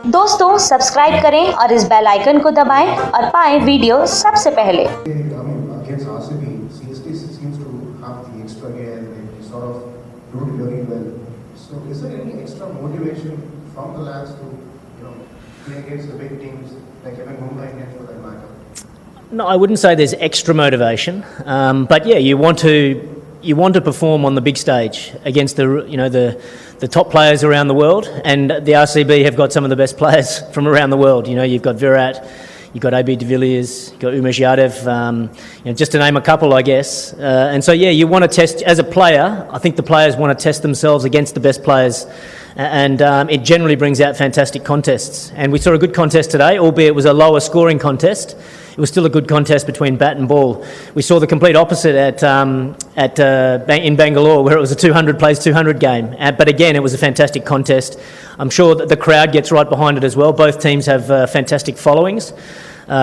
दोस्तों सब्सक्राइब करें और इस बेल आइकन को दबाएं और पाएं वीडियो सबसे पहले। Against RCB, CSK seems to have the extra gear and they sort of do it very well. So, is there any extra motivation from the lads to, play against the big teams like even Mumbai Indians for that matter? No, I wouldn't say there's extra motivation, but yeah, you want to perform on the big stage against the top players around the world, and the RCB have got some of the best players from around the world. You've got Virat, you've got AB de Villiers, you've got Umesh Yadav, just to name a couple, I guess. And so yeah, you want to test as a player. I think the players want to test themselves against the best players. And it generally brings out fantastic contests. And we saw a good contest today, albeit it was a lower scoring contest. It was still a good contest between bat and ball. We saw the complete opposite in Bangalore, where it was a 200 plays 200 game. But again, it was a fantastic contest. I'm sure that the crowd gets right behind it as well. Both teams have fantastic followings.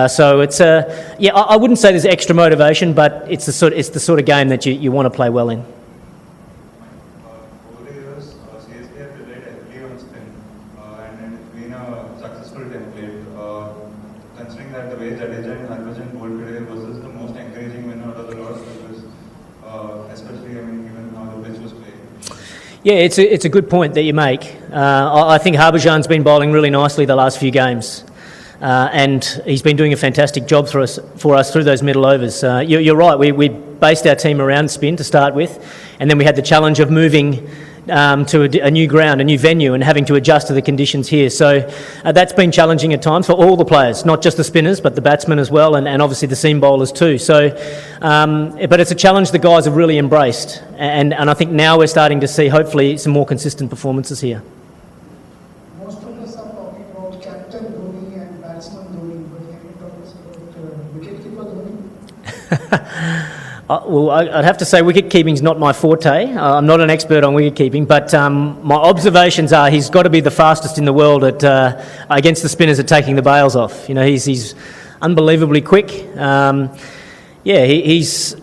So it's I wouldn't say there's extra motivation, but it's the sort of game that you want to play well in. Over the years, CSK have relied heavily on spin, and it's been a successful template. Considering that the way Jadeja and Harbhajan bowled today was the most encouraging win out of the lot, because especially given how the pitch was playing. Yeah, it's a good point that you make. I think Harbhajan's been bowling really nicely the last few games. And he's been doing a fantastic job for us through those middle overs. You're right, we based our team around spin to start with, and then we had the challenge of moving to a new ground, a new venue, and having to adjust to the conditions here. So that's been challenging at times for all the players, not just the spinners, but the batsmen as well, and obviously the seam bowlers too. So, but it's a challenge the guys have really embraced, and I think now we're starting to see, hopefully, some more consistent performances here. Most of us are talking about captain Dhoni and batsman Dhoni, but can you talk us about wicketkeeper Dhoni? Well, I'd have to say wicket-keeping's not my forte. I'm not an expert on wicket-keeping, but my observations are he's got to be the fastest in the world against the spinners at taking the bails off. He's unbelievably quick. It's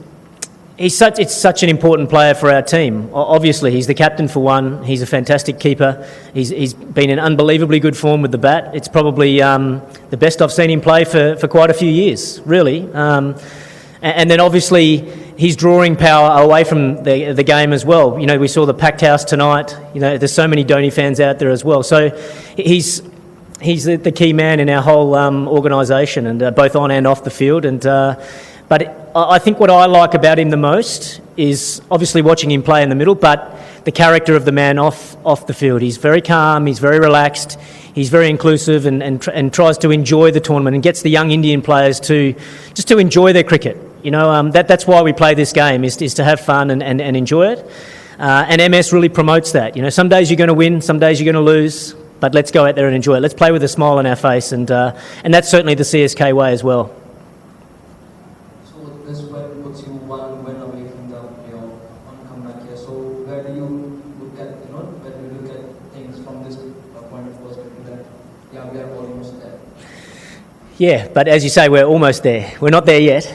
such an important player for our team. Obviously, he's the captain for one. He's a fantastic keeper. He's been in unbelievably good form with the bat. It's probably the best I've seen him play for quite a few years, really. And then obviously his drawing power away from the game as well. We saw the packed house tonight. There's so many Dhoni fans out there as well. So he's the key man in our whole organisation, and both on and off the field. And but I think what I like about him the most is obviously watching him play in the middle, but the character of the man off the field. He's very calm. He's very relaxed. He's very inclusive and tries to enjoy the tournament and gets the young Indian players to enjoy their cricket. That's why we play this game, is to have fun and enjoy it. And MS really promotes that. Some days you're going to win, some days you're going to lose, but let's go out there and enjoy it. Let's play with a smile on our face, and that's certainly the CSK way as well. So this win puts you one win away from the comeback here. So where do you look at things from this point of perspective that we are almost there? Yeah, but as you say, we're almost there. We're not there yet.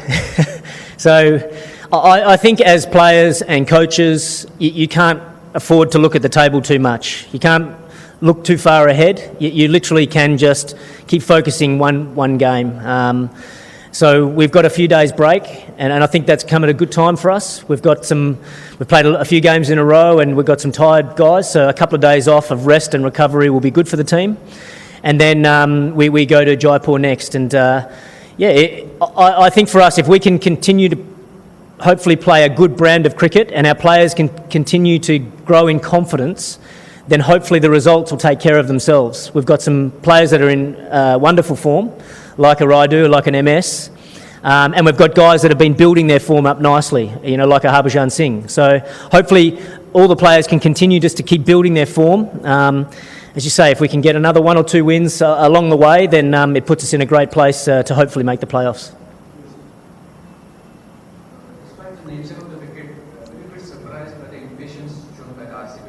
So I think as players and coaches, you can't afford to look at the table too much. You can't look too far ahead. You literally can just keep focusing one game. So we've got a few days break, and I think that's come at a good time for us. We've played a few games in a row, and we've got some tired guys, so a couple of days off of rest and recovery will be good for the team. And then we go to Jaipur next. And I think for us, if we can continue to hopefully play a good brand of cricket and our players can continue to grow in confidence, then hopefully the results will take care of themselves. We've got some players that are in wonderful form, like a Raidu, like an MS. And we've got guys that have been building their form up nicely, like a Harbhajan Singh. So hopefully all the players can continue just to keep building their form. As you say, if we can get another one or two wins along the way, then it puts us in a great place to hopefully make the playoffs. Despite the nature of the wicket, a little bit surprised by the impatience shown by the RCB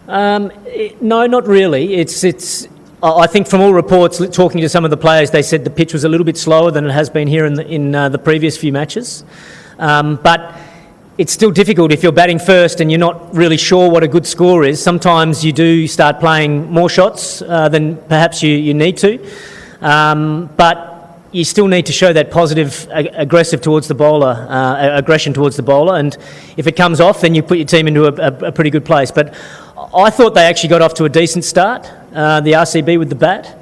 batsmen. No, not really. I think from all reports, talking to some of the players, they said the pitch was a little bit slower than it has been here in the previous few matches. But it's still difficult if you're batting first and you're not really sure what a good score is. Sometimes you do start playing more shots than perhaps you need to, but you still need to show that positive aggressive towards the bowler, aggression towards the bowler, and if it comes off, then you put your team into a pretty good place. But I thought they actually got off to a decent start, the RCB with the bat.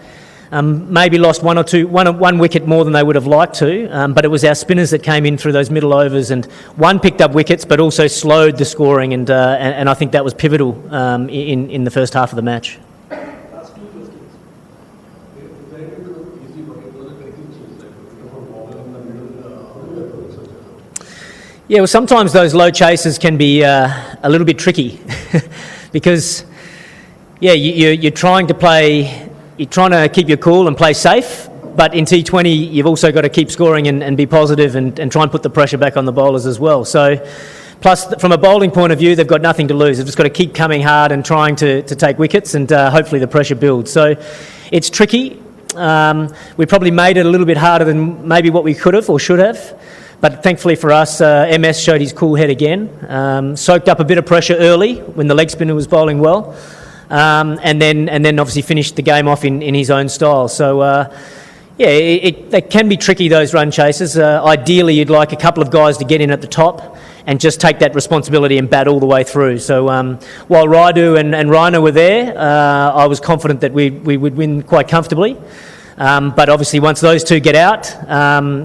Maybe lost one wicket more than they would have liked to, but it was our spinners that came in through those middle overs, and one picked up wickets but also slowed the scoring, and I think that was pivotal in the first half of the match. Last two questions. Very good, easy, but it was a tricky chase, like for ball in the middle. How do you approach such a? Yeah, well, sometimes those low chases can be a little bit tricky because, yeah, you're trying to keep your cool and play safe, but in T20 you've also got to keep scoring and be positive and try and put the pressure back on the bowlers as well. So, plus from a bowling point of view, they've got nothing to lose. They've just got to keep coming hard and trying to take wickets, and hopefully the pressure builds. So it's tricky. We probably made it a little bit harder than maybe what we could have or should have. But thankfully for us, MS showed his cool head again, soaked up a bit of pressure early when the leg spinner was bowling well, and then obviously finished the game off in his own style. So, they can be tricky, those run chases. Ideally, you'd like a couple of guys to get in at the top and just take that responsibility and bat all the way through. So while Raidu and Raina were there, I was confident that we would win quite comfortably. But obviously once those two get out,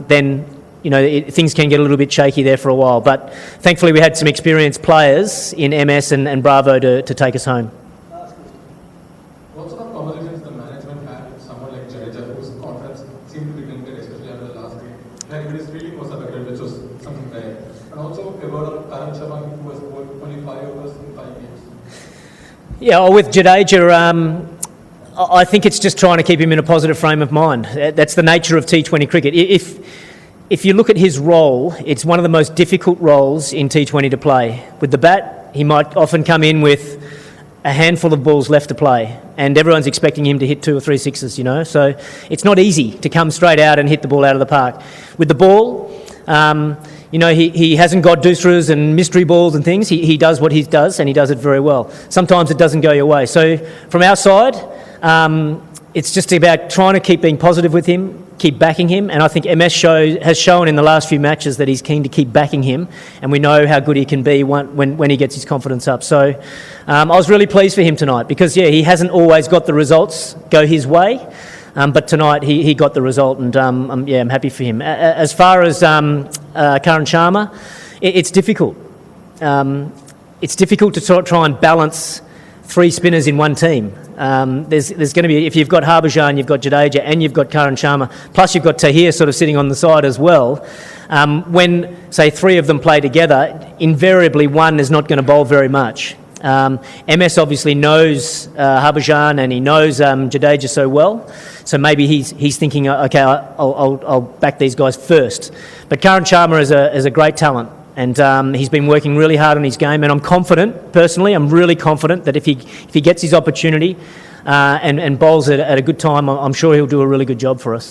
then things can get a little bit shaky there for a while. But thankfully we had some experienced players in MS and Bravo to take us home. What sort of conversations the management had with someone like Jadeja, whose confidence seemed to be dented, especially after the last game? Everybody's feeling was affected, which was something there. And also a word on Karan Sharma, who was scored 25 overs in 5 games. Yeah, with Jadeja, I think it's just trying to keep him in a positive frame of mind. That's the nature of T20 cricket. If you look at his role, it's one of the most difficult roles in T20 to play. With the bat, he might often come in with a handful of balls left to play, and everyone's expecting him to hit 2 or 3 sixes, So it's not easy to come straight out and hit the ball out of the park. With the ball, he hasn't got doosras and mystery balls and things. He does what he does, and he does it very well. Sometimes it doesn't go your way. So from our side, it's just about trying to keep being positive with him, keep backing him, and I think MS has shown in the last few matches that he's keen to keep backing him, and we know how good he can be when he gets his confidence up. So I was really pleased for him tonight because, he hasn't always got the results go his way, but tonight he got the result, and I'm happy for him. As far as Karan Sharma, it's difficult. It's difficult to try and balance 3 spinners in one team. There's going to be, if you've got Harbhajan, you've got Jadeja, and you've got Karan Sharma, plus you've got Tahir sort of sitting on the side as well. When, say, 3 of them play together, invariably one is not going to bowl very much. MS obviously knows Harbhajan and he knows Jadeja so well, so maybe he's thinking, okay, I'll back these guys first. But Karan Sharma is a great talent. And he's been working really hard on his game, and I'm confident, personally, I'm really confident that if he gets his opportunity and bowls it at a good time, I'm sure he'll do a really good job for us.